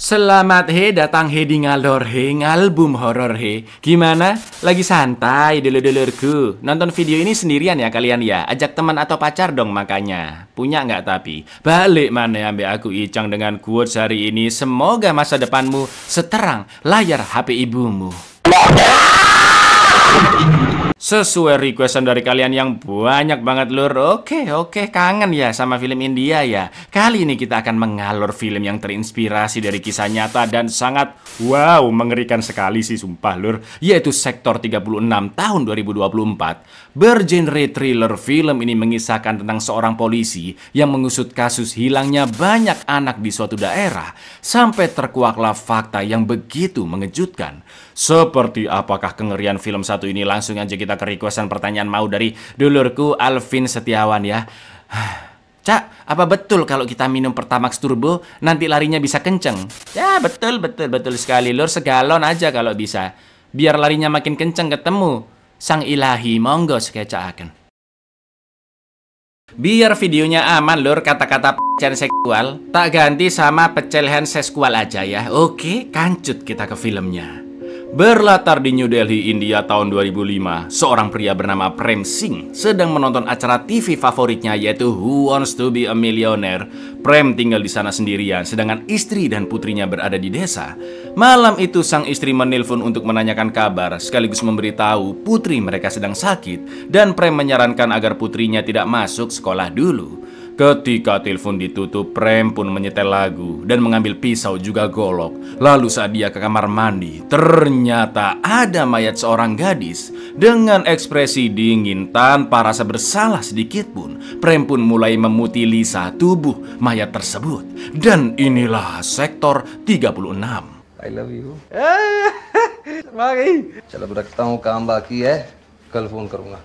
Selamat datang di ngalor ngalbum horor Gimana? Lagi santai dulur-dulurku. Nonton video ini sendirian ya kalian ya. Ajak teman atau pacar dong makanya. Punya nggak tapi? Balik mana ambek aku Icang dengan quotes hari ini. Semoga masa depanmu seterang layar HP ibumu. Sesuai requestan dari kalian yang banyak banget lur. Oke, kangen ya sama film India ya. Kali ini kita akan mengalur film yang terinspirasi dari kisah nyata dan sangat mengerikan sekali sih sumpah lur. Yaitu Sektor 36 tahun 2024. Bergenre thriller, film ini mengisahkan tentang seorang polisi yang mengusut kasus hilangnya banyak anak di suatu daerah sampai terkuaklah fakta yang begitu mengejutkan. Seperti apakah kengerian film satu ini? Langsung aja kita ke requestan pertanyaan mau dari dulurku Alvin Setiawan ya. Cak, apa betul kalau kita minum Pertamax Turbo nanti larinya bisa kenceng? Ya betul sekali lur, segalon aja kalau bisa. Biar larinya makin kenceng ketemu Sang Ilahi, monggo sekecaaken. Biar videonya aman lur, kata-kata pecel seksual tak ganti sama pecelehan seksual aja ya. Oke, kancut kita ke filmnya. Berlatar di New Delhi, India tahun 2005, seorang pria bernama Prem Singh sedang menonton acara TV favoritnya yaitu Who Wants to Be a Millionaire. Prem tinggal di sana sendirian, sedangkan istri dan putrinya berada di desa. Malam itu sang istri menelpon untuk menanyakan kabar, sekaligus memberitahu putri mereka sedang sakit, dan Prem menyarankan agar putrinya tidak masuk sekolah dulu. Ketika telepon ditutup, Prem pun menyetel lagu dan mengambil pisau juga golok. Lalu saat dia ke kamar mandi, ternyata ada mayat seorang gadis. Dengan ekspresi dingin tanpa rasa bersalah sedikit pun, Prem pun mulai memutilisa tubuh mayat tersebut. Dan inilah Sektor 36. I love you. चलो अब रखता हूँ, काम बाकी है, कल फोन करूँगा.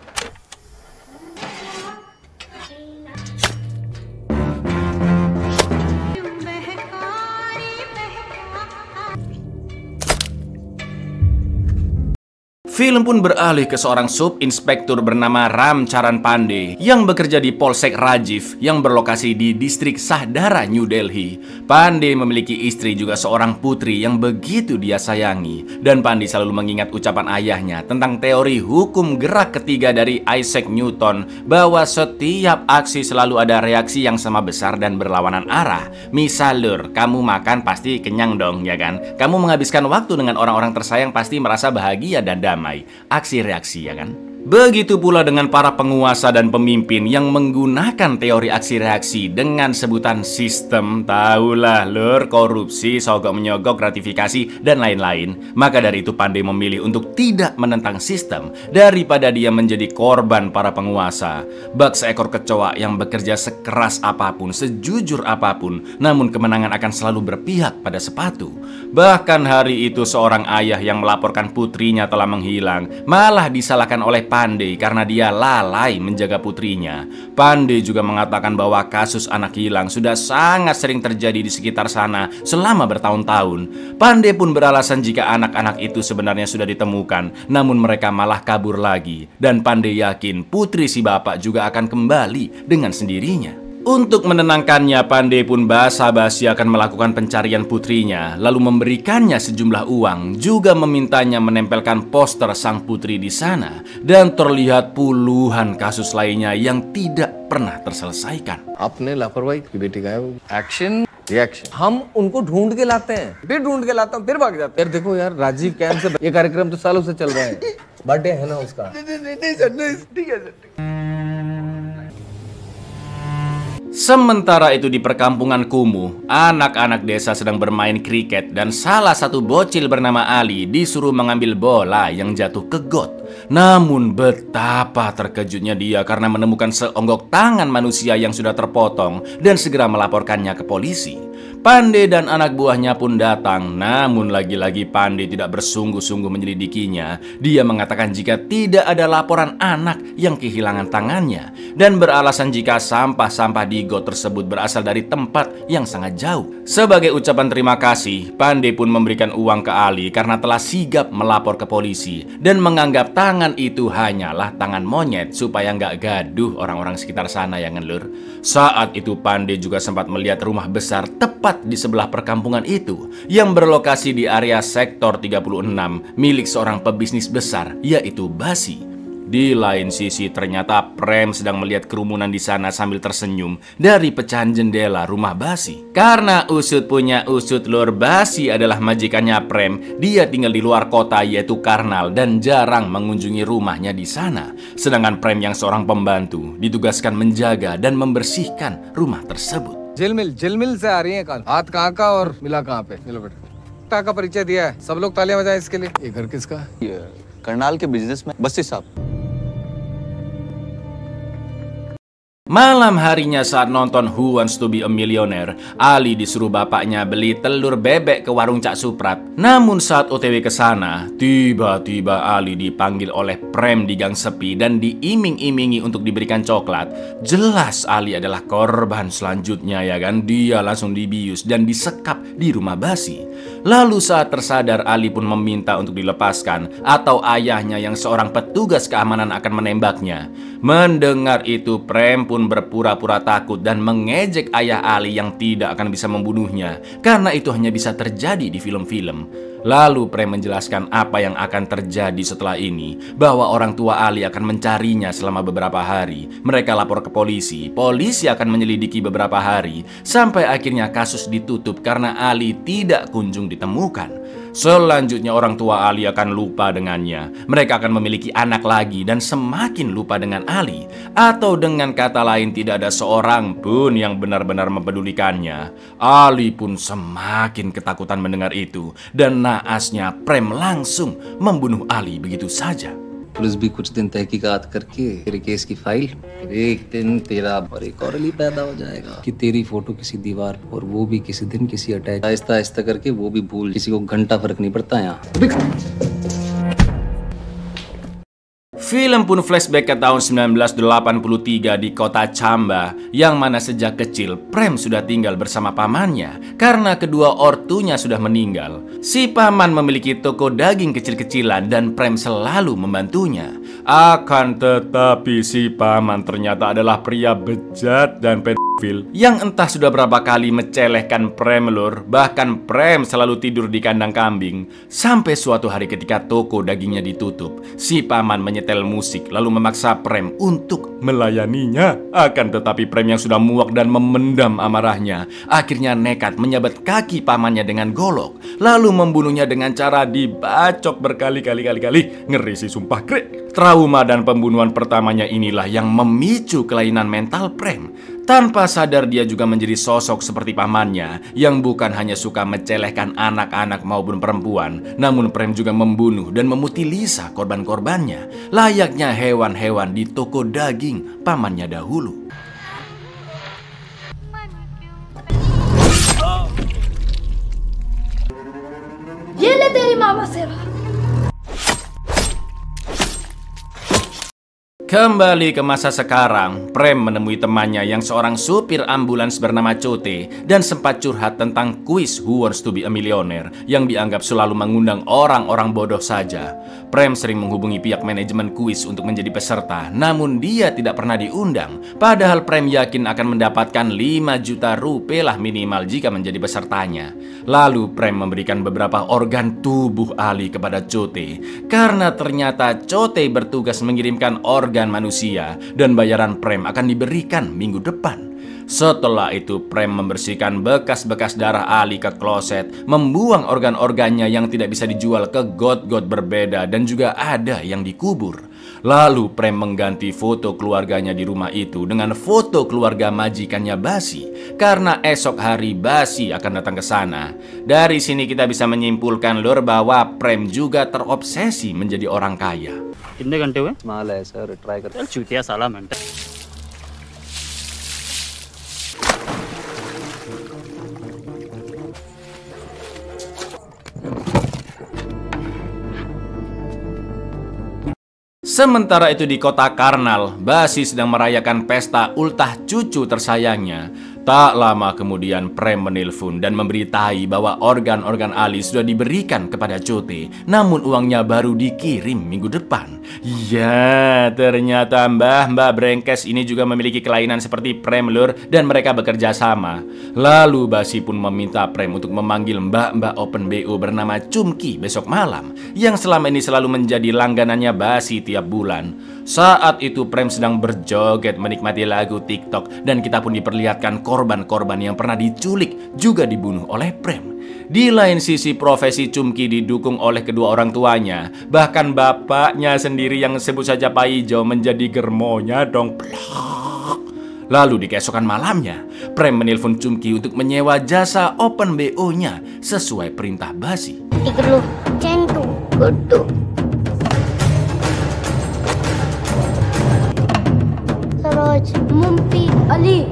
Film pun beralih ke seorang subinspektur bernama Ram Charan Pandey yang bekerja di Polsek Rajiv yang berlokasi di distrik Sahdara, New Delhi. Pandey memiliki istri juga seorang putri yang begitu dia sayangi. Dan Pandey selalu mengingat ucapan ayahnya tentang teori hukum gerak ketiga dari Isaac Newton, bahwa setiap aksi selalu ada reaksi yang sama besar dan berlawanan arah. Misal lur, kamu makan pasti kenyang dong ya kan? Kamu menghabiskan waktu dengan orang-orang tersayang pasti merasa bahagia dan damai. Aksi reaksi ya kan? Begitu pula dengan para penguasa dan pemimpin yang menggunakan teori aksi reaksi dengan sebutan sistem. Tahulah lur, korupsi, sogok menyogok, gratifikasi, dan lain-lain. Maka dari itu Pandey memilih untuk tidak menentang sistem daripada dia menjadi korban para penguasa. Bak seekor kecoa yang bekerja sekeras apapun, sejujur apapun, namun kemenangan akan selalu berpihak pada sepatu. Bahkan hari itu seorang ayah yang melaporkan putrinya telah menghilang malah disalahkan oleh Pandey karena dia lalai menjaga putrinya. Pandey juga mengatakan bahwa kasus anak hilang sudah sangat sering terjadi di sekitar sana selama bertahun-tahun. Pandey pun beralasan jika anak-anak itu sebenarnya sudah ditemukan, namun mereka malah kabur lagi. Dan Pandey yakin putri si bapak juga akan kembali dengan sendirinya. Untuk menenangkannya, Pandey pun basa-basi akan melakukan pencarian putrinya, lalu memberikannya sejumlah uang, juga memintanya menempelkan poster sang putri di sana, dan terlihat puluhan kasus lainnya yang tidak pernah terselesaikan. आपने लापरवाही की बेटी का है वो. Action reaction. हम उनको ढूंढ के लाते हैं, फिर ढूंढ के लाता हूँ, फिर भाग जाते हैं. यार देखो यार, राजीव कैन से ये कार्यक्रम तो सालों से चल रहा है. बर्थडे है ना उसका. नहीं ठीक है. Sementara itu di perkampungan kumuh, anak-anak desa sedang bermain kriket dan salah satu bocil bernama Ali disuruh mengambil bola yang jatuh ke got. Namun betapa terkejutnya dia karena menemukan seonggok tangan manusia yang sudah terpotong dan segera melaporkannya ke polisi. Pandey dan anak buahnya pun datang, namun lagi-lagi Pandey tidak bersungguh-sungguh menyelidikinya. Dia mengatakan jika tidak ada laporan anak yang kehilangan tangannya dan beralasan jika sampah-sampah di got tersebut berasal dari tempat yang sangat jauh. Sebagai ucapan terima kasih, Pandey pun memberikan uang ke Ali karena telah sigap melapor ke polisi dan menganggap tangan itu hanyalah tangan monyet supaya nggak gaduh orang-orang sekitar sana ya ngelur. Saat itu Pandey juga sempat melihat rumah besar tepat di sebelah perkampungan itu yang berlokasi di area sektor 36 milik seorang pebisnis besar yaitu Basi. Di lain sisi ternyata Prem sedang melihat kerumunan di sana sambil tersenyum dari pecahan jendela rumah Basi. Karena usut punya usut, Lur, Basi adalah majikannya Prem. Dia tinggal di luar kota yaitu Karnal dan jarang mengunjungi rumahnya di sana. Sedangkan Prem yang seorang pembantu ditugaskan menjaga dan membersihkan rumah tersebut. झिलमिल से आ रही है काल हाथ कहाँ का और मिला कहाँ पे मिलो बेटा का परिचय दिया है सब लोग तालियां बजाएं इसके लिए ये घर किसका ये करनाल के बिजनेसमैन बस्ती साहब Malam harinya saat nonton Who Wants to Be a Millionaire, Ali disuruh bapaknya beli telur bebek ke warung Cak Suprat. Namun saat OTW ke sana, tiba-tiba Ali dipanggil oleh Prem di gang sepi dan diiming-imingi untuk diberikan coklat. Jelas Ali adalah korban selanjutnya ya kan. Dia langsung dibius dan disekap di rumah Basi. Lalu saat tersadar, Ali pun meminta untuk dilepaskan atau ayahnya yang seorang petugas keamanan akan menembaknya. Mendengar itu, Prem pun berpura-pura takut dan mengejek ayah Ali yang tidak akan bisa membunuhnya karena itu hanya bisa terjadi di film-film. Lalu Prem menjelaskan apa yang akan terjadi setelah ini, bahwa orang tua Ali akan mencarinya selama beberapa hari. Mereka lapor ke polisi, polisi akan menyelidiki beberapa hari sampai akhirnya kasus ditutup karena Ali tidak kunjung ditemukan. Selanjutnya orang tua Ali akan lupa dengannya. Mereka akan memiliki anak lagi dan semakin lupa dengan Ali. Atau dengan kata lain tidak ada seorang pun yang benar-benar mempedulikannya. Ali pun semakin ketakutan mendengar itu. Dan naasnya Prem langsung membunuh Ali begitu saja. Police भी कुछ दिन तहकीकात करके तेरे केस की फाइल एक दिन तेरा और एक और अली पैदा हो जाएगा कि तेरी फोटो किसी दीवार पर और वो भी किसी दिन किसी अटैच आहिस्ता आहिस्ता करके वो भी भूल किसी को घंटा फर्क नहीं पड़ता यहाँ. Film pun flashback ke tahun 1983 di kota Chamba, yang mana sejak kecil Prem sudah tinggal bersama pamannya karena kedua ortunya sudah meninggal. Si paman memiliki toko daging kecil-kecilan dan Prem selalu membantunya. Akan tetapi si paman ternyata adalah pria bejat dan pedofil yang entah sudah berapa kali mencelehkan Prem, Lur. Bahkan Prem selalu tidur di kandang kambing. Sampai suatu hari ketika toko dagingnya ditutup, si paman menyetel musik lalu memaksa Prem untuk melayaninya. Akan tetapi Prem yang sudah muak dan memendam amarahnya akhirnya nekat menyabat kaki pamannya dengan golok lalu membunuhnya dengan cara dibacok berkali-kali. Ngeri sih sumpah, krek. Trauma dan pembunuhan pertamanya inilah yang memicu kelainan mental Prem. Tanpa sadar dia juga menjadi sosok seperti pamannya yang bukan hanya suka mencelehkan anak-anak maupun perempuan, namun Prem juga membunuh dan memutilisa korban-korbannya layaknya hewan-hewan di toko daging pamannya dahulu. ये ले तेरी मामा सेवा. Kembali ke masa sekarang, Prem menemui temannya yang seorang supir ambulans bernama Chote dan sempat curhat tentang kuis Who Wants to Be a Millionaire yang dianggap selalu mengundang orang-orang bodoh saja. Prem sering menghubungi pihak manajemen kuis untuk menjadi peserta, namun dia tidak pernah diundang. Padahal Prem yakin akan mendapatkan 5 juta rupiah minimal jika menjadi pesertanya. Lalu Prem memberikan beberapa organ tubuh Ali kepada Chote karena ternyata Chote bertugas mengirimkan organ manusia dan bayaran Prem akan diberikan minggu depan. Setelah itu Prem membersihkan bekas-bekas darah Ali ke kloset, membuang organ-organnya yang tidak bisa dijual ke got-got berbeda dan juga ada yang dikubur. Lalu Prem mengganti foto keluarganya di rumah itu dengan foto keluarga majikannya Basi karena esok hari Basi akan datang ke sana. Dari sini kita bisa menyimpulkan, Lur, bahwa Prem juga terobsesi menjadi orang kaya. कितने घंटे हुए? माल है sir try कर चल चूतिया साला घंटे. Sementara itu di kota Karnal, Basi sedang merayakan pesta ultah cucu tersayangnya. Tak lama kemudian Prem menelpon dan memberitahu bahwa organ-organ Ali sudah diberikan kepada Chote, namun uangnya baru dikirim minggu depan. Ya, ternyata mbah-mbah Brengkes ini juga memiliki kelainan seperti Prem lur, dan mereka bekerja sama. Lalu Basi pun meminta Prem untuk memanggil mbak-mbak Open BO bernama Cumki besok malam, yang selama ini selalu menjadi langganannya Basi tiap bulan. Saat itu Prem sedang berjoget menikmati lagu TikTok, dan kita pun diperlihatkan korban-korban yang pernah diculik juga dibunuh oleh Prem. Di lain sisi, profesi Cumki didukung oleh kedua orang tuanya. Bahkan bapaknya sendiri yang sebut saja Pak Ijo menjadi germonya dong. Lalu di keesokan malamnya, Prem menelpon Cumki untuk menyewa jasa Open BO-nya sesuai perintah Basi. Iklu, centu, kudu. Saroj, Mumpi, Ali.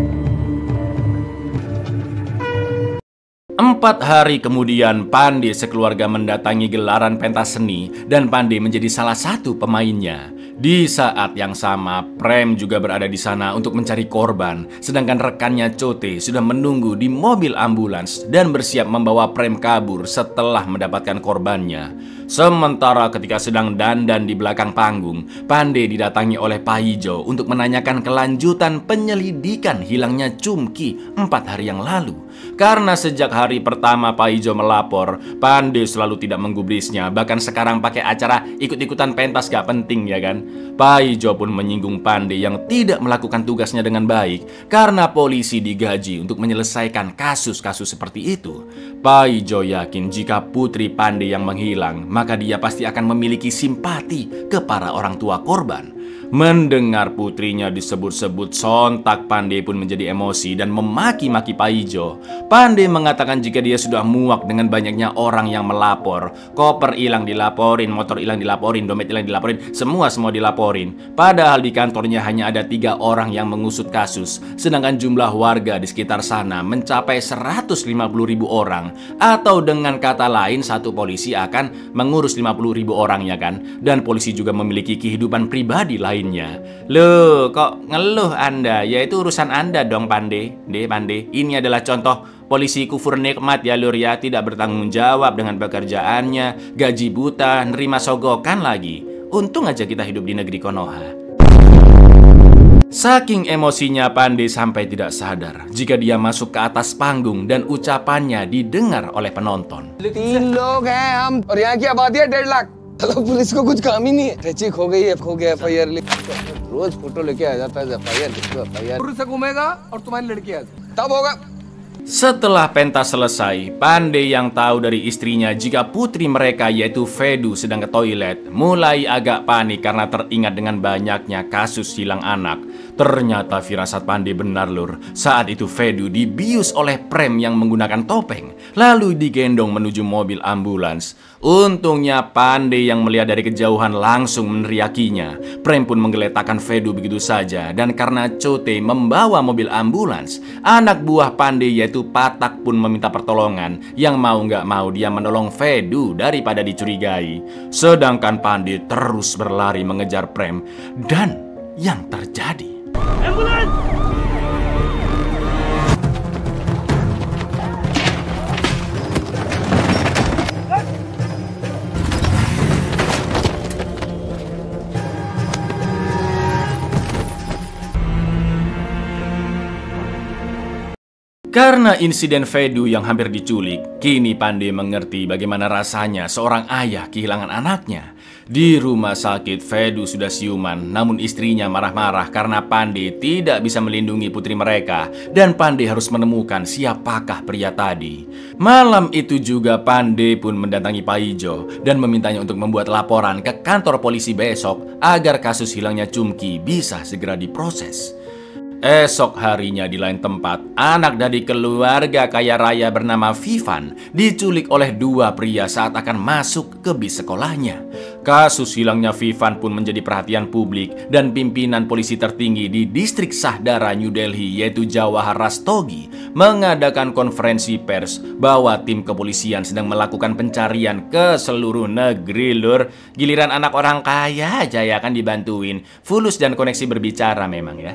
4 hari kemudian, Pandey sekeluarga mendatangi gelaran pentas seni dan Pandey menjadi salah satu pemainnya. Di saat yang sama, Prem juga berada di sana untuk mencari korban, sedangkan rekannya Chote sudah menunggu di mobil ambulans dan bersiap membawa Prem kabur setelah mendapatkan korbannya. Sementara ketika sedang dandan di belakang panggung, Pandey didatangi oleh Pak Ijo untuk menanyakan kelanjutan penyelidikan hilangnya Cumki 4 hari yang lalu. Karena sejak hari pertama Pak Ijo melapor, Pandey selalu tidak menggubrisnya. Bahkan sekarang pakai acara ikut-ikutan pentas gak penting ya kan. Pak Ijo pun menyinggung Pandey yang tidak melakukan tugasnya dengan baik karena polisi digaji untuk menyelesaikan kasus-kasus seperti itu. Pak Ijo yakin jika putri Pandey yang menghilang, maka dia pasti akan memiliki simpati ke para orang tua korban. Mendengar putrinya disebut-sebut, sontak Pandey pun menjadi emosi dan memaki-maki Pak Ijo. Pandey mengatakan jika dia sudah muak dengan banyaknya orang yang melapor. Koper hilang dilaporin, motor hilang dilaporin, dompet hilang dilaporin, semua dilaporin. Padahal di kantornya hanya ada 3 orang yang mengusut kasus, sedangkan jumlah warga di sekitar sana mencapai 150.000 orang. Atau dengan kata lain, satu polisi akan mengurus 50.000 orang ya kan. Dan polisi juga memiliki kehidupan pribadi lain. Loh, kok ngeluh Anda? Ya itu urusan Anda dong Pandey. Pandey, ini adalah contoh polisi kufur nikmat ya lur ya. Tidak bertanggung jawab dengan pekerjaannya, gaji buta, nerima sogokan lagi. Untung aja kita hidup di negeri Konoha. Saking emosinya Pandey sampai tidak sadar jika dia masuk ke atas panggung dan ucapannya didengar oleh penonton. 3 लोग हैं हम और यहाँ की आबादी है 1.5 लाख। चलो पुलिस को कुछ काम ही नहीं है। टैची खो गई है, खो गया FIR लिख। रोज फोटो लेके आ जाता है FIR लिख दो FIR। से घूमेगा और तुम्हारी लड़की आ जाए तब होगा। Setelah pentas selesai, Pandey yang tahu dari istrinya jika putri mereka yaitu Fedu sedang ke toilet, mulai agak panik karena teringat dengan banyaknya kasus hilang anak. Ternyata firasat Pandey benar lur. Saat itu Fedu dibius oleh Prem yang menggunakan topeng, lalu digendong menuju mobil ambulans. Untungnya Pandey yang melihat dari kejauhan langsung meneriakinya. Prem pun menggeletakkan Fedu begitu saja, dan karena Chote membawa mobil ambulans, anak buah Pandey yaitu Patak pun meminta pertolongan. Yang mau nggak mau dia menolong Fedu daripada dicurigai. Sedangkan Pandey terus berlari mengejar Prem. Dan yang terjadi, karena insiden Fedu yang hampir diculik, kini Pandey mengerti bagaimana rasanya seorang ayah kehilangan anaknya. Di rumah sakit, Fedu sudah siuman, namun istrinya marah-marah karena Pandey tidak bisa melindungi putri mereka, dan Pandey harus menemukan siapakah pria tadi. Malam itu juga Pandey pun mendatangi Pak Ijo dan memintanya untuk membuat laporan ke kantor polisi besok agar kasus hilangnya Cumki bisa segera diproses. Esok harinya di lain tempat, anak dari keluarga kaya raya bernama Vivan diculik oleh 2 pria saat akan masuk ke bis sekolahnya. Kasus hilangnya Vivan pun menjadi perhatian publik dan pimpinan polisi tertinggi di distrik Sahdara New Delhi yaitu Jawahar Rastogi mengadakan konferensi pers bahwa tim kepolisian sedang melakukan pencarian ke seluruh negeri lur. Giliran anak orang kaya aja ya kan dibantuin. Fulus dan koneksi berbicara memang ya.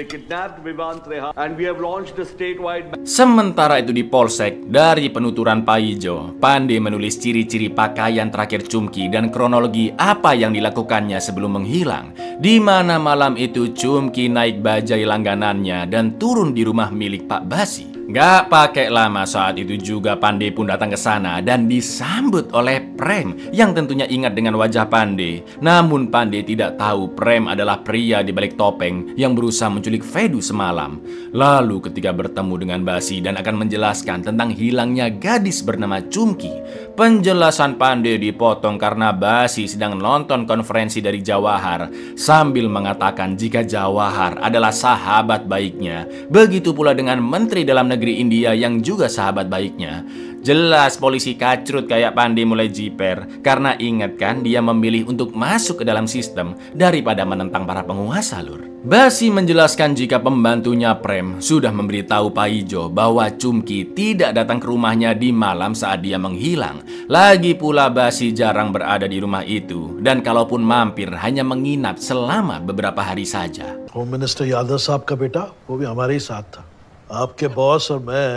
kidnapped Vivant Rehan and we have launched a statewide. Sementara itu di Polsek, dari penuturan Pak Ijo, Pandey menulis ciri-ciri pakaian terakhir Chumki dan kronologi apa yang dilakukannya sebelum menghilang. Di mana malam itu Chumki naik bajai langganannya dan turun di rumah milik Pak Basi. Gak pakai lama saat itu juga Pandey pun datang ke sana dan disambut oleh Prem yang tentunya ingat dengan wajah Pandey. Namun Pandey tidak tahu Prem adalah pria di balik topeng yang berusaha menculik Vedu semalam. Lalu ketika bertemu dengan Basi dan akan menjelaskan tentang hilangnya gadis bernama Chumki, penjelasan Pandey dipotong karena Basi sedang nonton konferensi dari Jawahar sambil mengatakan jika Jawahar adalah sahabat baiknya. Begitu pula dengan Menteri Dalam Negeri India yang juga sahabat baiknya. Jelas polisi kacrut kayak Pandey mulai jiper karena ingat kan dia memilih untuk masuk ke dalam sistem daripada menentang para penguasa lur. Basi menjelaskan jika pembantunya Prem sudah memberitahu Pak Ijo bahwa Chumki tidak datang ke rumahnya di malam saat dia menghilang. Lagi pula Basi jarang berada di rumah itu dan kalaupun mampir hanya menginap selama beberapa hari saja. Home minister Yadav साहब का बेटा वो भी हमारे ही साथ था। आपके बॉस और मैं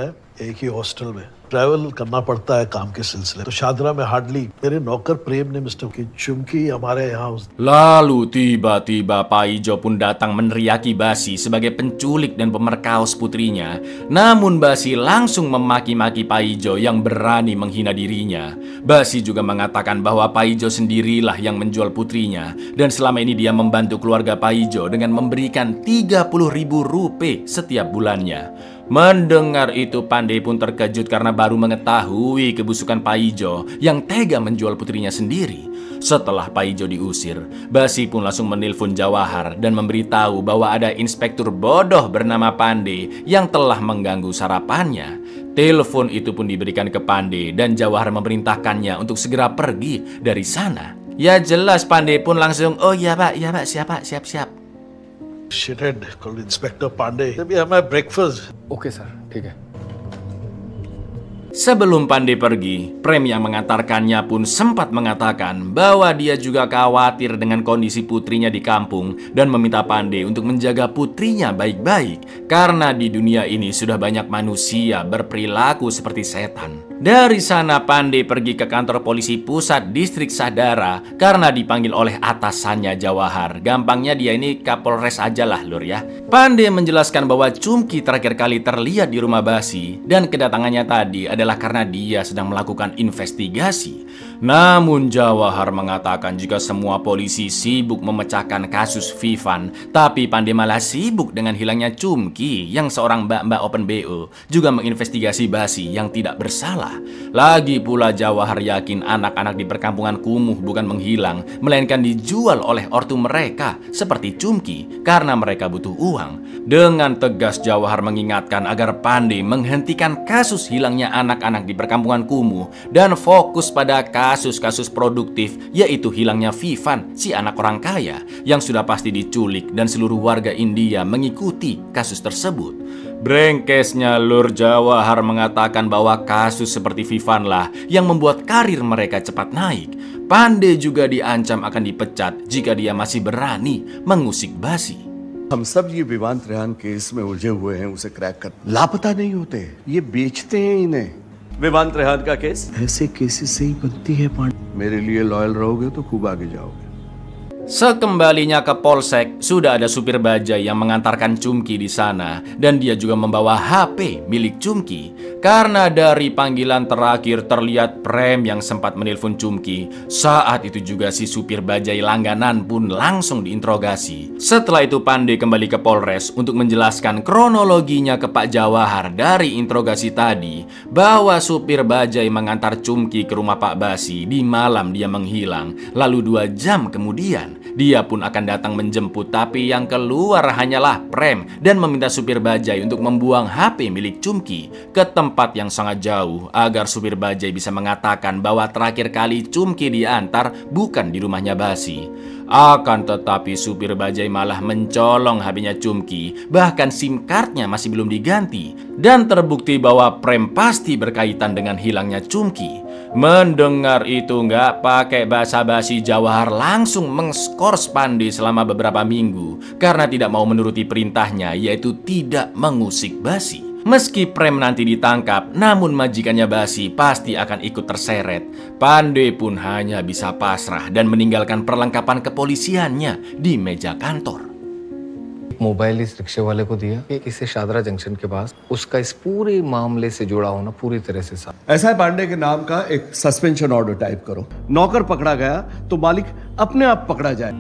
एक ही हॉस्टल में ट्रैवल करना पड़ता है काम के सिलसिले। तो शादरा में हार्डली मेरे नौकर प्रेम ने मिस्टर की चुमकी हमारे यहाँ। Lalu tiba-tiba Pak Ijo pun datang meneriaki Basi sebagai penculik dan pemerkaos putrinya. Namun Basi langsung memaki-maki Pak Ijo yang berani menghina dirinya. Basi juga mengatakan bahwa Pak Ijo sendirilah yang menjual putrinya dan selama ini dia membantu keluarga Pak Ijo dengan memberikan 30.000 rupiah setiap bulannya. Mendengar itu Pandey pun terkejut karena baru mengetahui kebusukan Pak Ijo yang tega menjual putrinya sendiri. Setelah Pak Ijo diusir, Basi pun langsung menelpon Jawahar dan memberitahu bahwa ada inspektur bodoh bernama Pandey yang telah mengganggu sarapannya. Telepon itu pun diberikan ke Pandey dan Jawahar memerintahkannya untuk segera pergi dari sana. Ya jelas Pandey pun langsung, oh iya pak, siap. Shithead called Inspector Pandey. Maybe have my breakfast. Okay sir, ठीक है। Sebelum Pandey pergi, Prem yang mengantarkannya pun sempat mengatakan bahwa dia juga khawatir dengan kondisi putrinya di kampung dan meminta Pandey untuk menjaga putrinya baik-baik karena di dunia ini sudah banyak manusia berperilaku seperti setan. Dari sana Pandey pergi ke kantor polisi pusat distrik Sahdara karena dipanggil oleh atasannya Jawahar. Gampangnya dia ini Kapolres aja lah lur ya. Pandey menjelaskan bahwa Chumki terakhir kali terlihat di rumah Basi dan kedatangannya tadi adalah karena dia sedang melakukan investigasi. Namun Jawahar mengatakan jika semua polisi sibuk memecahkan kasus Vivan, tapi Pandey malah sibuk dengan hilangnya Chumki yang seorang mbak-mbak open BO juga menginvestigasi Basi yang tidak bersalah. Lagi pula Jawahar yakin anak-anak di perkampungan kumuh bukan menghilang, melainkan dijual oleh ortu mereka seperti Chumki karena mereka butuh uang. Dengan tegas Jawahar mengingatkan agar Pandey menghentikan kasus hilangnya anak-anak di perkampungan kumuh dan fokus pada kasus-kasus produktif, yaitu hilangnya Vivan, si anak orang kaya yang sudah pasti diculik dan seluruh warga India mengikuti kasus tersebut. Brengkesnya Lur Jawahar mengatakan bahwa kasus seperti Vivan lah yang membuat karir mereka cepat naik. Pandey juga diancam akan dipecat jika dia masih berani mengusik Basi. हम सब ये विवांत रेहान केस में उलझे हुए हैं, उसे क्रैक कर लापता नहीं होते, ये बेचते हैं इन्हें। विवांत रेहान का केस ऐसे केसेस से ही बनती है पांडे। मेरे लिए लॉयल रहोगे तो खूब आगे जाओगे। Sekembalinya ke Polsek, sudah ada supir bajai yang mengantarkan Chumki di sana dan dia juga membawa HP milik Chumki. Karena dari panggilan terakhir terlihat Prem yang sempat menelpon Chumki. Saat itu juga si supir bajai langganan pun langsung diinterogasi. Setelah itu Pandey kembali ke Polres untuk menjelaskan kronologinya ke Pak Jawahar dari interogasi tadi, bahwa supir bajai mengantar Chumki ke rumah Pak Basi di malam dia menghilang. Lalu 2 jam kemudian dia pun akan datang menjemput, tapi yang keluar hanyalah Prem dan meminta supir bajai untuk membuang HP milik Chumki ke tempat yang sangat jauh agar supir bajai bisa mengatakan bahwa terakhir kali Chumki diantar bukan di rumahnya Basi. Akan tetapi supir bajai malah mencolong HP-nya Chumki, bahkan SIM card-nya masih belum diganti dan terbukti bahwa Prem pasti berkaitan dengan hilangnya Chumki. Mendengar itu nggak pakai basa-basi, Jawahar langsung mengskors Pandey selama beberapa minggu karena tidak mau menuruti perintahnya, yaitu tidak mengusik Basi. Meski Prem nanti ditangkap, namun majikannya Basi pasti akan ikut terseret. Pandey pun hanya bisa pasrah dan meninggalkan perlengkapan kepolisiannya di meja kantor. Mobile इस रिक्शे वाले को दिया कि इसे शादरा जंक्शन के पास उसका इस पूरे मामले से जुड़ा होना पूरी तरह से साफ। ऐसा है, पांडे के नाम का एक सस्पेंशन ऑर्डर टाइप करो। नौकर पकड़ा गया तो मालिक अपने आप पकड़ा जाए।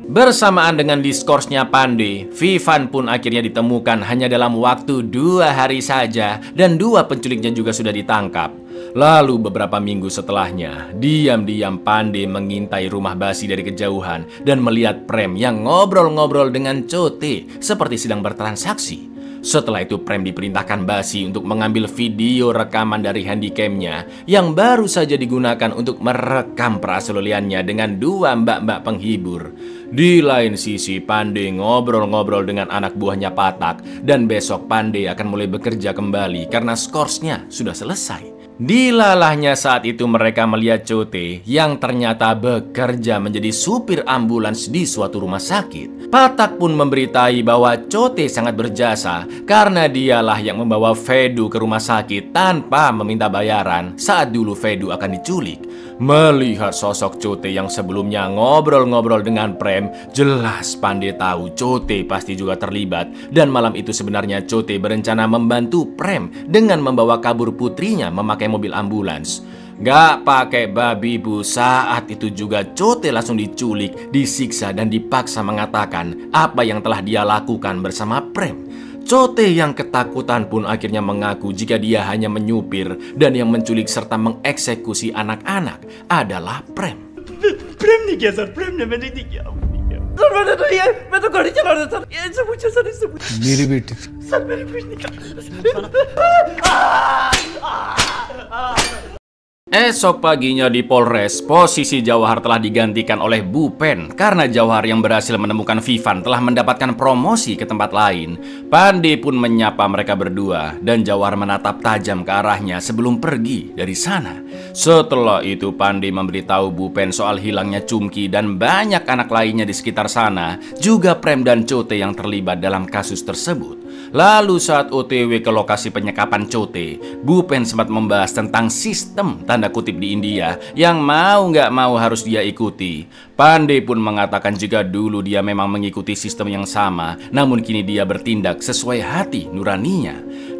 Bersamaan dengan diskorsnya Pandey, Vivan pun akhirnya ditemukan hanya dalam waktu 2 hari saja dan 2 penculiknya juga sudah ditangkap. Lalu beberapa minggu setelahnya, diam-diam Pandey mengintai rumah Basi dari kejauhan dan melihat Prem yang ngobrol-ngobrol dengan Chote seperti sedang bertransaksi. Setelah itu Prem diperintahkan Basi untuk mengambil video rekaman dari handycamnya yang baru saja digunakan untuk merekam perasoliannya dengan 2 mbak-mbak penghibur. Di lain sisi, Pandey ngobrol-ngobrol dengan anak buahnya Patak dan besok Pandey akan mulai bekerja kembali karena skorsnya sudah selesai. Dilalahnya saat itu mereka melihat Chote yang ternyata bekerja menjadi supir ambulans di suatu rumah sakit. Patak pun memberitai bahwa Chote sangat berjasa karena dialah yang membawa Fedu ke rumah sakit tanpa meminta bayaran saat dulu Fedu akan diculik. Melihat sosok Chote yang sebelumnya ngobrol-ngobrol dengan Prem, jelas Pandey tahu Chote pasti juga terlibat. Dan malam itu sebenarnya Chote berencana membantu Prem dengan membawa kabur putrinya memakai mobil ambulans. Gak pakai babi bu, saat itu juga Chote langsung diculik, disiksa dan dipaksa mengatakan apa yang telah dia lakukan bersama Prem. Chote yang ketakutan pun akhirnya mengaku jika dia hanya menyupir dan yang menculik serta mengeksekusi anak-anak adalah Prem. प्रेम नहीं किया सर, प्रेम ने मैंने नहीं किया। सर मैंने तो ये मैं तो गाड़ी चला रहा था सर, ये सब पूछो सर, इससे पूछो। मेरी बेटी सर मेरी कुछ नहीं किया। Esok paginya di Polres, posisi Jawahar telah digantikan oleh Bupen karena Jawahar yang berhasil menemukan Vivan telah mendapatkan promosi ke tempat lain. Pandey pun menyapa mereka berdua dan Jawahar menatap tajam ke arahnya sebelum pergi dari sana. Setelah itu Pandey memberitahu Bupen soal hilangnya Chumki dan banyak anak lainnya di sekitar sana, juga Prem dan Chote yang terlibat dalam kasus tersebut. Lalu saat OTW ke lokasi penyekapan Chote, Bupen sempat membahas tentang sistem tanda kutip di India yang mau nggak mau harus dia ikuti. Pandey pun mengatakan jika dulu dia memang mengikuti sistem yang sama, namun kini dia bertindak sesuai hati nuraninya.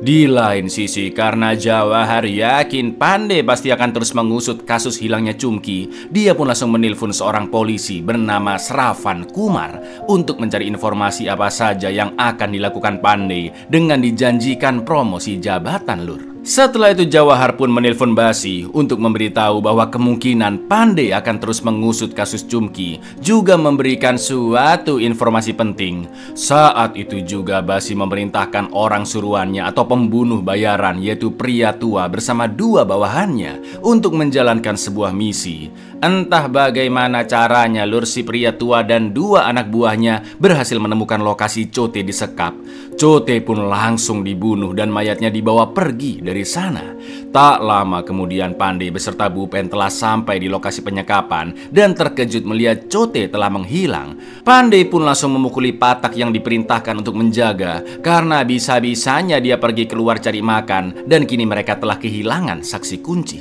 Di lain sisi, karena Jawahar yakin Pandey pasti akan terus mengusut kasus hilangnya Chumki, dia pun langsung menelpon seorang polisi bernama Sravan Kumar untuk mencari informasi apa saja yang akan dilakukan Pandey dengan dijanjikan promosi jabatan, Lur. Setelah itu Jawahar pun menelpon Basi untuk memberitahu bahwa kemungkinan Pandey akan terus mengusut kasus Chumki, juga memberikan suatu informasi penting. Saat itu juga Basi memerintahkan orang suruhannya atau pembunuh bayaran, yaitu pria tua bersama 2 bawahannya untuk menjalankan sebuah misi. Entah bagaimana caranya, Lur, si pria tua dan 2 anak buahnya berhasil menemukan lokasi Chote disekap. Chote pun langsung dibunuh dan mayatnya dibawa pergi dari sana. Tak lama kemudian Pandey beserta Bupen telah sampai di lokasi penyekapan dan terkejut melihat Chote telah menghilang. Pandey pun langsung memukuli Patak yang diperintahkan untuk menjaga karena bisa-bisanya dia pergi keluar cari makan dan kini mereka telah kehilangan saksi kunci.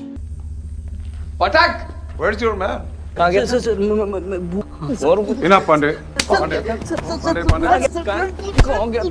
Patak, Where's your man? कहाँ गया? Enough, Pandey.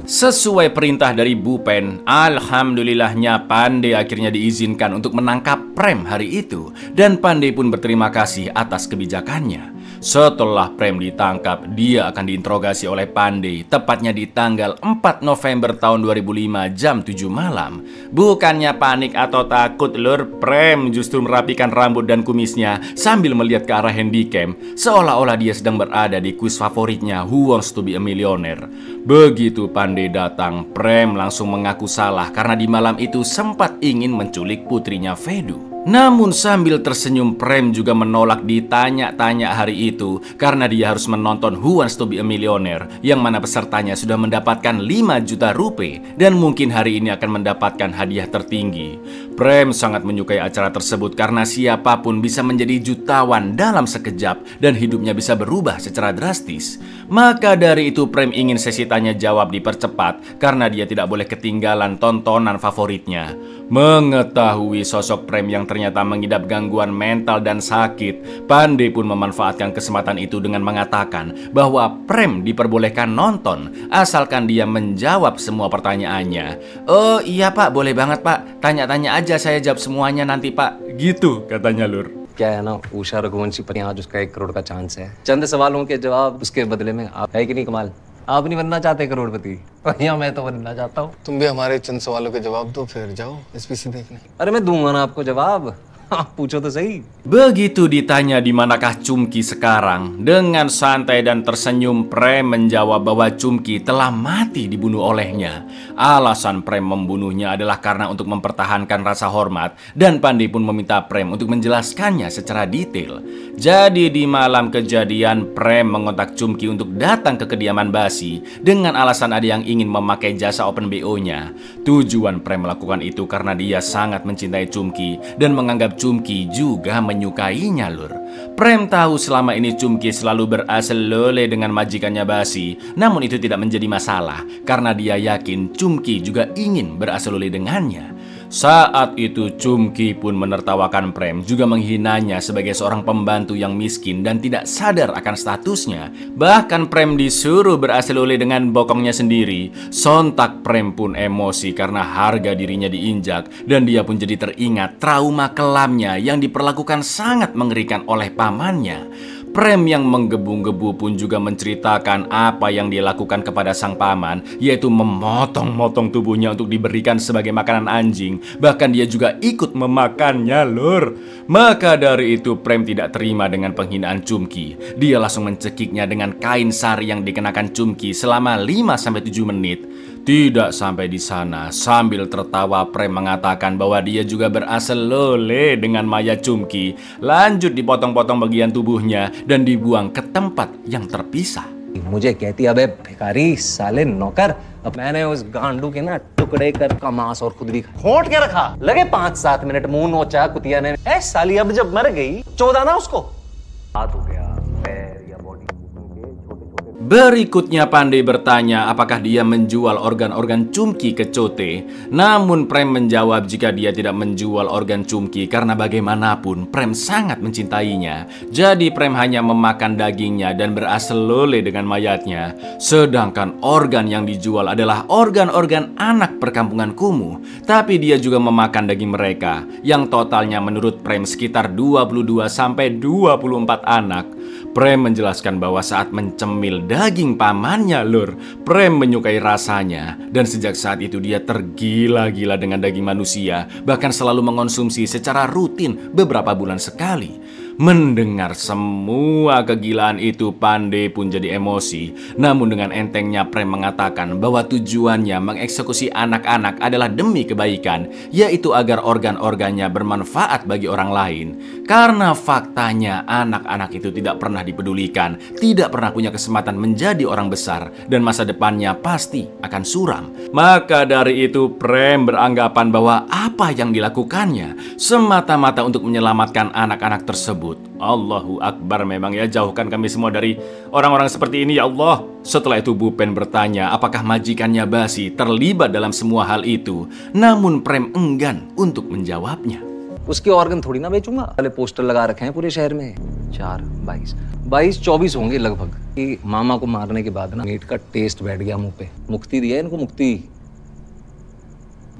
Sesuai perintah dari Bupen, alhamdulillahnya Pandey akhirnya diizinkan untuk menangkap Prem hari itu dan Pandey pun berterima kasih atas kebijakannya. Setelah Prem ditangkap, dia akan diinterogasi oleh Pandey tepatnya di tanggal 4 November tahun 2005 jam 7 malam. Bukannya panik atau takut, Lur, Prem justru merapikan rambut dan kumisnya sambil melihat ke arah handycam seolah-olah dia sedang berada di kuis favoritnya Who Wants to be a Millionaire. Begitu Pandey datang, Prem langsung mengaku salah karena di malam itu sempat ingin menculik putrinya Fedu. Namun sambil tersenyum, Prem juga menolak ditanya-tanya hari itu karena dia harus menonton Who Wants to Be a Millionaire yang mana pesertanya sudah mendapatkan 5 juta rupiah dan mungkin hari ini akan mendapatkan hadiah tertinggi. Prem sangat menyukai acara tersebut karena siapapun bisa menjadi jutawan dalam sekejap dan hidupnya bisa berubah secara drastis. Maka dari itu Prem ingin sesi tanya jawab dipercepat karena dia tidak boleh ketinggalan tontonan favoritnya. Mengetahui sosok Prem yang ternyata mengidap gangguan mental dan sakit, Pandey pun memanfaatkan kesempatan itu dengan mengatakan bahwa Prem diperbolehkan nonton asalkan dia menjawab semua pertanyaannya. Oh iya pak, boleh banget pak, tanya-tanya aja saya jawab semuanya nanti pak. Gitu katanya Lur. क्या है ना, उषा रघुवंशी पर यहाँ उसका 1 करोड़ का चांस है। चंद सवालों के जवाब उसके बदले में आप है कि नहीं कमाल? आप नहीं बनना चाहते करोड़पति? या मैं तो बनना चाहता हूँ। तुम भी हमारे चंद सवालों के जवाब दो, फिर जाओ SPC देखने। अरे मैं दूंगा ना आपको जवाब, पूछो तो सही. Begitu ditanya di manakah Chumki sekarang, dengan santai dan tersenyum Prem menjawab bahwa Chumki telah mati dibunuh olehnya. Alasan Prem membunuhnya adalah karena untuk mempertahankan rasa hormat dan Pandey pun meminta Prem untuk menjelaskannya secara detail. Jadi di malam kejadian Prem mengontak Chumki untuk datang ke kediaman Basi dengan alasan ada yang ingin memakai jasa Open BO-nya. Tujuan Prem melakukan itu karena dia sangat mencintai Chumki dan menganggap Chumki juga menyukainya Lur. Prem tahu selama ini Chumki selalu berasal lole dengan majikannya Basi, namun itu tidak menjadi masalah karena dia yakin Chumki juga ingin berasal lole dengannya. Saat itu Chumki pun menertawakan Prem, juga menghinanya sebagai seorang pembantu yang miskin dan tidak sadar akan statusnya. Bahkan Prem disuruh berasal oleh dengan bokongnya sendiri. Sontak Prem pun emosi karena harga dirinya diinjak dan dia pun jadi teringat trauma kelamnya yang diperlakukan sangat mengerikan oleh pamannya. Prem yang menggebu-gebu pun juga menceritakan apa yang dia lakukan kepada sang paman, yaitu memotong-motong tubuhnya untuk diberikan sebagai makanan anjing. Bahkan dia juga ikut memakannya Lur. Maka dari itu Prem tidak terima dengan penghinaan Chumki. Dia langsung mencekiknya dengan kain sari yang dikenakan Chumki selama 5-7 menit. Tidak sampai di sana, sambil tertawa Prem mengatakan bahwa dia juga berasal lole dengan mayat Chumki. Lanjut dipotong-potong bagian tubuhnya dan dibuang ke tempat yang terpisah. मुझे कहती अबे भिखारी साले नौकर, अब मैंने उस गांडू के ना टुकड़े कर का मांस और खुद भी खोट के रखा. लगे 5-7 मिनट, मुंह नोचा कुतिया ने. ए साली अब जब मर गई 14 ना उसको हाथ हो गया पैर या बॉडी के छोटे-छोटे. Berikutnya Pandey bertanya apakah dia menjual organ-organ Chumki ke Chote. Namun Prem menjawab jika dia tidak menjual organ Chumki karena bagaimanapun Prem sangat mencintainya. Jadi Prem hanya memakan dagingnya dan berasal lole dengan mayatnya. Sedangkan organ yang dijual adalah organ-organ anak perkampungan kumuh. Tapi dia juga memakan daging mereka yang totalnya menurut Prem sekitar 22-24 anak. Prem menjelaskan bahwa saat mencemil daging pamannya Lur, Prem menyukai rasanya dan sejak saat itu dia tergila-gila dengan daging manusia, bahkan selalu mengonsumsi secara rutin beberapa bulan sekali. Mendengar semua kegilaan itu Pandey pun jadi emosi. Namun dengan entengnya Prem mengatakan bahwa tujuannya mengeksekusi anak-anak adalah demi kebaikan, yaitu agar organ-organnya bermanfaat bagi orang lain. Karena faktanya anak-anak itu tidak pernah dipedulikan, tidak pernah punya kesempatan menjadi orang besar, dan masa depannya pasti akan suram. Maka dari itu Prem beranggapan bahwa apa yang dilakukannya semata-mata untuk menyelamatkan anak-anak tersebut. Allahu Akbar, memang ya, jauhkan kami semua dari orang-orang seperti ini ya Allah. Setelah itu Bupen bertanya apakah majikannya Basi terlibat dalam semua hal itu. Namun Prem enggan untuk menjawabnya. उसके ऑर्गन थोड़ी ना बेचूंगा. पहले पोस्टर लगा रखे हैं पूरे शहर में. 4, 22, 24 होंगे लगभग. कि मामा को मारने के बाद ना मीट का टेस्ट बैठ गया मुंह पे. मुक्ति दिया इनको, मुक्ति.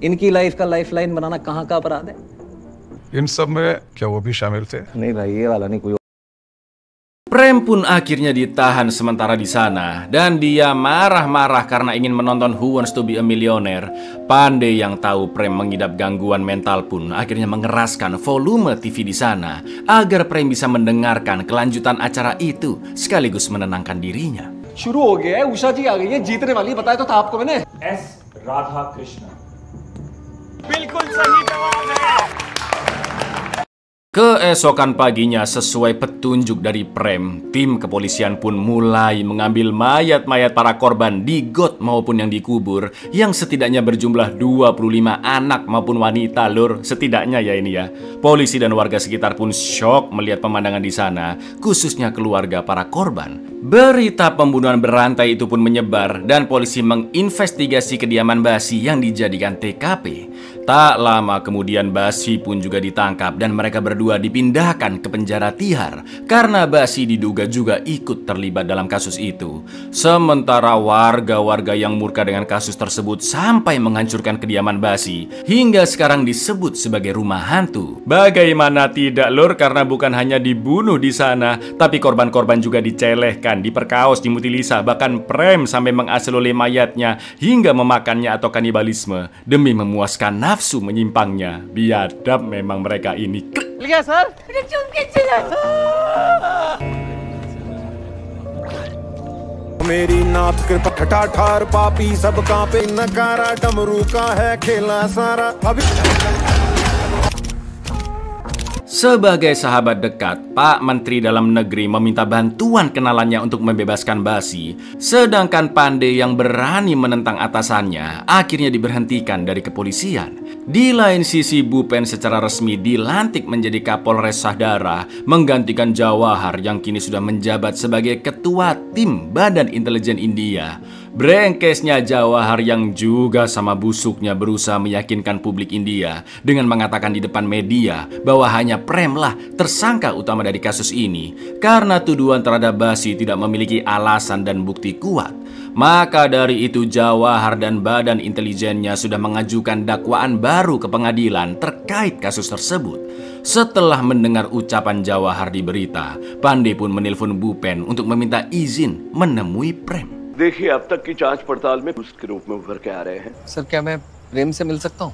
इनकी लाइफ का लाइफलाइन बनाना कहाँ का अपराध है? इन सब में क्या वो भी शामिल थे? नहीं भाई, ये वाला नहीं कोई. Prem pun akhirnya ditahan sementara di sana dan dia marah-marah karena ingin menonton Who Wants to Be a Millionaire. Pandey yang tahu Prem mengidap gangguan mental pun akhirnya mengeraskan volume TV di sana agar Prem bisa mendengarkan kelanjutan acara itu sekaligus menenangkan dirinya. शुरू हो गया है. उषा जी आ गई है, जीतने वाली. बताया तो था आपको मैंने. एस राधा कृष्ण बिल्कुल सही जवाब है. Keesokan paginya, sesuai petunjuk dari Prem, tim kepolisian pun mulai mengambil mayat-mayat para korban di got maupun yang dikubur, yang setidaknya berjumlah 25 anak maupun wanita, lur. Setidaknya ya ini ya. Polisi dan warga sekitar pun syok melihat pemandangan di sana, khususnya keluarga para korban. Berita pembunuhan berantai itu pun menyebar dan polisi menginvestigasi kediaman Basi yang dijadikan TKP. Tak lama kemudian Basi pun juga ditangkap dan mereka berdua dipindahkan ke penjara Tihar karena Basi diduga juga ikut terlibat dalam kasus itu. Sementara warga-warga yang murka dengan kasus tersebut sampai menghancurkan kediaman Basi hingga sekarang disebut sebagai rumah hantu. Bagaimana tidak, lur, karena bukan hanya dibunuh di sana, tapi korban-korban juga dicelehkan, diperkaos, dimutilisa, bahkan Prem sampai mengasil oleh mayatnya hingga memakannya atau kanibalisme demi memuaskan nafsu menyimpangnya. Biadab memang mereka ini. Lihat, sir. Udah cium kecil. मेरी नाथ कृपा ठटा ठार पापी सब कांपे नकारा डमरू का है खेला सारा अभी. Sebagai sahabat dekat, Pak Menteri Dalam Negeri meminta bantuan kenalannya untuk membebaskan Basi. Sedangkan Pandey yang berani menentang atasannya akhirnya diberhentikan dari kepolisian. Di lain sisi, Bhupen secara resmi dilantik menjadi Kapolres Sahdara, menggantikan Jawahar yang kini sudah menjabat sebagai Ketua Tim Badan Intelijen India. Brengkesnya Jawahar yang juga sama busuknya berusaha meyakinkan publik India dengan mengatakan di depan media bahwa hanya Prem lah tersangka utama dari kasus ini karena tuduhan terhadap Basi tidak memiliki alasan dan bukti kuat. Maka dari itu Jawahar dan badan intelijennya sudah mengajukan dakwaan baru ke pengadilan terkait kasus tersebut. Setelah mendengar ucapan Jawahar di berita, Pandey pun menelpon Bhupen untuk meminta izin menemui Prem. देखिए अब तक की जांच पड़ताल में उसके रूप में उभर के आ रहे हैं. सर क्या मैं प्रेम से मिल सकता हूँ?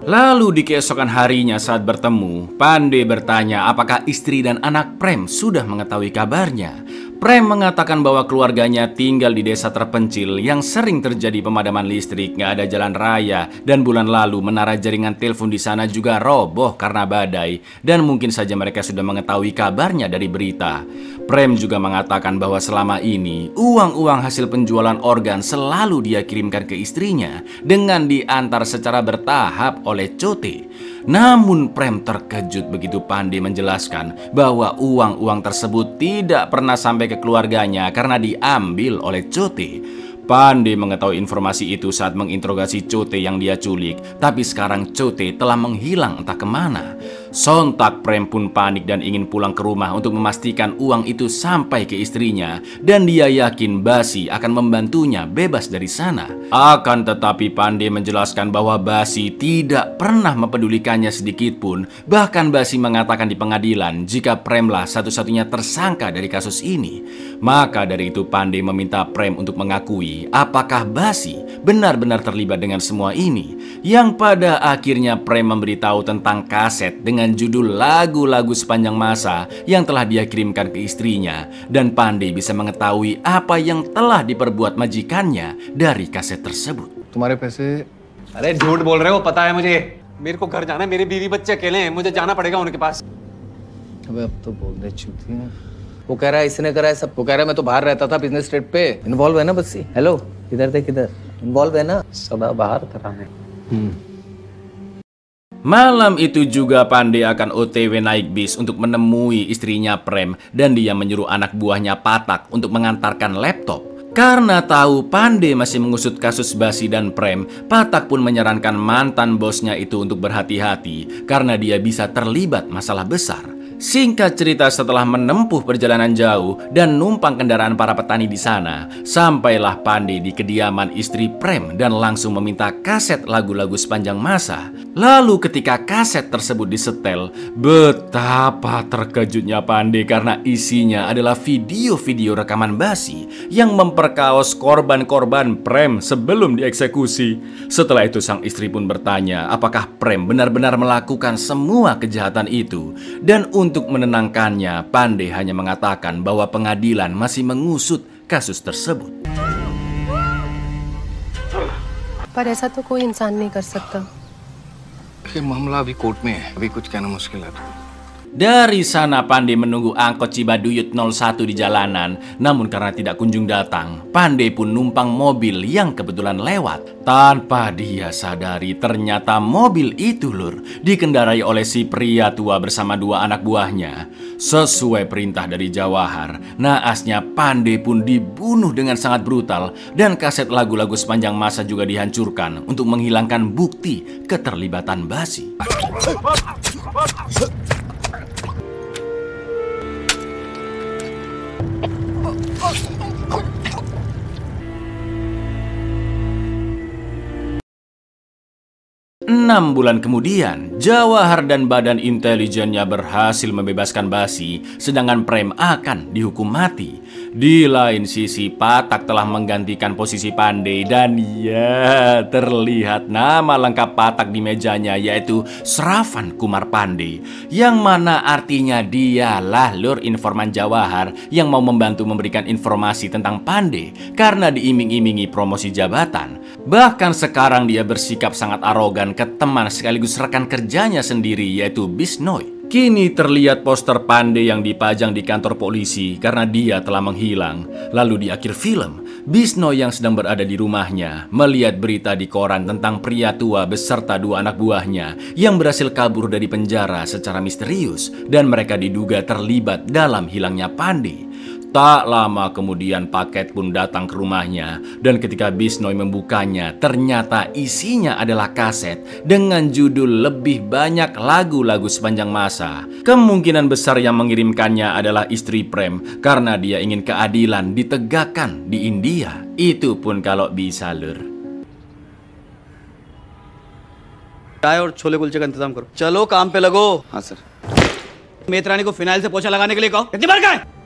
Lalu di keesokan harinya saat bertemu, Pandey bertanya apakah istri dan anak Prem sudah mengetahui kabarnya. Prem mengatakan bahwa keluarganya tinggal di desa terpencil yang sering terjadi pemadaman listrik, nggak ada jalan raya, dan bulan lalu menara jaringan telepon di sana juga roboh karena badai, dan mungkin saja mereka sudah mengetahui kabarnya dari berita. Prem juga mengatakan bahwa selama ini uang-uang hasil penjualan organ selalu dia kirimkan ke istrinya dengan diantar secara bertahap oleh Chote. Namun Prem terkejut begitu Pandey menjelaskan bahwa uang-uang tersebut tidak pernah sampai ke keluarganya karena diambil oleh Chote. Pandey mengetahui informasi itu saat menginterogasi Chote yang dia culik, tapi sekarang Chote telah menghilang entah kemana. Sontak Prem pun panik dan ingin pulang ke rumah untuk memastikan uang itu sampai ke istrinya, dan dia yakin Basi akan membantunya bebas dari sana. Akan tetapi Pandey menjelaskan bahwa Basi tidak pernah mempedulikannya sedikit pun. Bahkan Basi mengatakan di pengadilan jika Premlah satu-satunya tersangka dari kasus ini. Maka dari itu Pandey meminta Prem untuk mengakui apakah Basi benar-benar terlibat dengan semua ini. Yang pada akhirnya Prem memberitahu tentang kaset dengan judul lagu-lagu sepanjang masa yang telah dia kirimkan ke istrinya, dan Pandey bisa mengetahui apa yang telah diperbuat majikannya dari kaset tersebut. तुम्हारे पैसे? अरे झूठ बोल रहे हो, पता है मुझे. मेरे को घर जाना है, मेरे बीवी बच्चे अकेले हैं, मुझे जाना पड़ेगा उनके पास. अबे अब तो बोल दे चूतिया. वो कह रहा है इसने करा है सब. वो कह रहा है मैं तो बाहर रहता था बिजनेस ट्रिप पे. इन्वॉल्व है ना बस्सी? हेलो, किधर थे किधर? इन्वॉल्व है ना? सदा बाहर तरह में. Malam itu juga Pandey akan OTW naik bis untuk menemui istrinya Prem, dan dia menyuruh anak buahnya Patak untuk mengantarkan laptop. Karena tahu Pandey masih mengusut kasus Basi dan Prem, Patak pun menyarankan mantan bosnya itu untuk berhati-hati karena dia bisa terlibat masalah besar. Singkat cerita, setelah menempuh perjalanan jauh dan numpang kendaraan para petani di sana, sampailah Pandey di kediaman istri Prem dan langsung meminta kaset lagu-lagu sepanjang masa. Lalu ketika kaset tersebut disetel, betapa terkejutnya Pandey karena isinya adalah video-video rekaman Basi yang memperkaos korban-korban Prem sebelum dieksekusi. Setelah itu sang istri pun bertanya apakah Prem benar-benar melakukan semua kejahatan itu, dan untuk menenangkannya, Pandey hanya mengatakan bahwa pengadilan masih mengusut kasus tersebut. पर ऐसा तो कोई इंसान नहीं कर सकता. ये मामला अभी कोर्ट में है, अभी कुछ कहना मुश्किल है। Dari sana Pandey menunggu angkot Cibaduyut 01 di jalanan. Namun karena tidak kunjung datang, Pandey pun numpang mobil yang kebetulan lewat. Tanpa dia sadari, ternyata mobil itu lur dikendarai oleh si pria tua bersama dua anak buahnya. Sesuai perintah dari Jawahar, naasnya Pandey pun dibunuh dengan sangat brutal. Dan kaset lagu-lagu sepanjang masa juga dihancurkan untuk menghilangkan bukti keterlibatan Basi. Enam bulan kemudian, Jawahar dan badan intelijennya berhasil membebaskan Basi, sedangkan Prem akan dihukum mati. Di lain sisi, Patak telah menggantikan posisi Pandey dan ya, terlihat nama lengkap Patak di mejanya, yaitu Sravan Kumar Pandey, yang mana artinya dialah lur informan Jawahar yang mau membantu memberikan informasi tentang Pandey karena diiming-imingi promosi jabatan. Bahkan sekarang dia bersikap sangat arogan ke teman sekaligus rekan kerjanya sendiri, yaitu Bisnoy. Kini terlihat poster Pandey yang dipajang di kantor polisi karena dia telah menghilang. Lalu di akhir film, Bisnoy yang sedang berada di rumahnya melihat berita di koran tentang pria tua beserta dua anak buahnya yang berhasil kabur dari penjara secara misterius dan mereka diduga terlibat dalam hilangnya Pandey. Tak lama kemudian paket pun datang ke rumahnya dan ketika Bisnoy membukanya, ternyata isinya adalah kaset dengan judul lebih banyak lagu-lagu sepanjang masa. Kemungkinan besar yang mengirimkannya adalah istri Prem karena dia ingin keadilan ditegakkan di India. Itu pun kalau bisa lur. चाय और छोले कुलचे का इंतजाम करो। चलो काम पे लगो। हाँ सर। मेतरानी को फिनाइल से पोछा लगाने के लिए कहो। कितनी बार कहा है?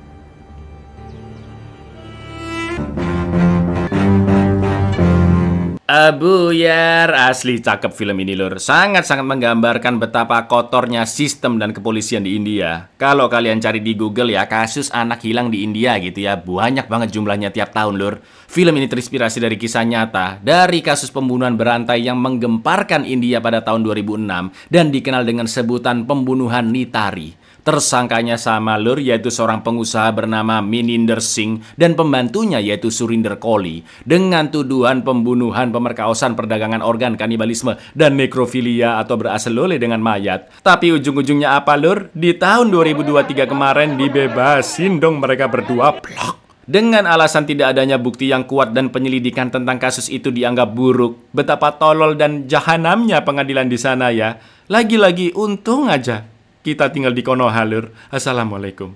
Abuyar, asli cakep film ini lur. Sangat-sangat menggambarkan betapa kotornya sistem dan kepolisian di India. Kalau kalian cari di Google ya, kasus anak hilang di India gitu ya, banyak banget jumlahnya tiap tahun lur. Film ini terinspirasi dari kisah nyata dari kasus pembunuhan berantai yang menggemparkan India pada tahun 2006 dan dikenal dengan sebutan pembunuhan Nitari. Tersangkanya sama lur, yaitu seorang pengusaha bernama Mininder Singh dan pembantunya yaitu Surinder Kohli dengan tuduhan pembunuhan, pemerkosaan, perdagangan organ, kanibalisme, dan nekrofilia atau beraselole dengan mayat. Tapi ujung-ujungnya apa lur? Di tahun 2023 kemarin dibebasin dong mereka berdua. Plok. Dengan alasan tidak adanya bukti yang kuat dan penyelidikan tentang kasus itu dianggap buruk. Betapa tolol dan jahanamnya pengadilan di sana ya. Lagi-lagi untung aja kita tinggal di Konoha lur. Assalamualaikum.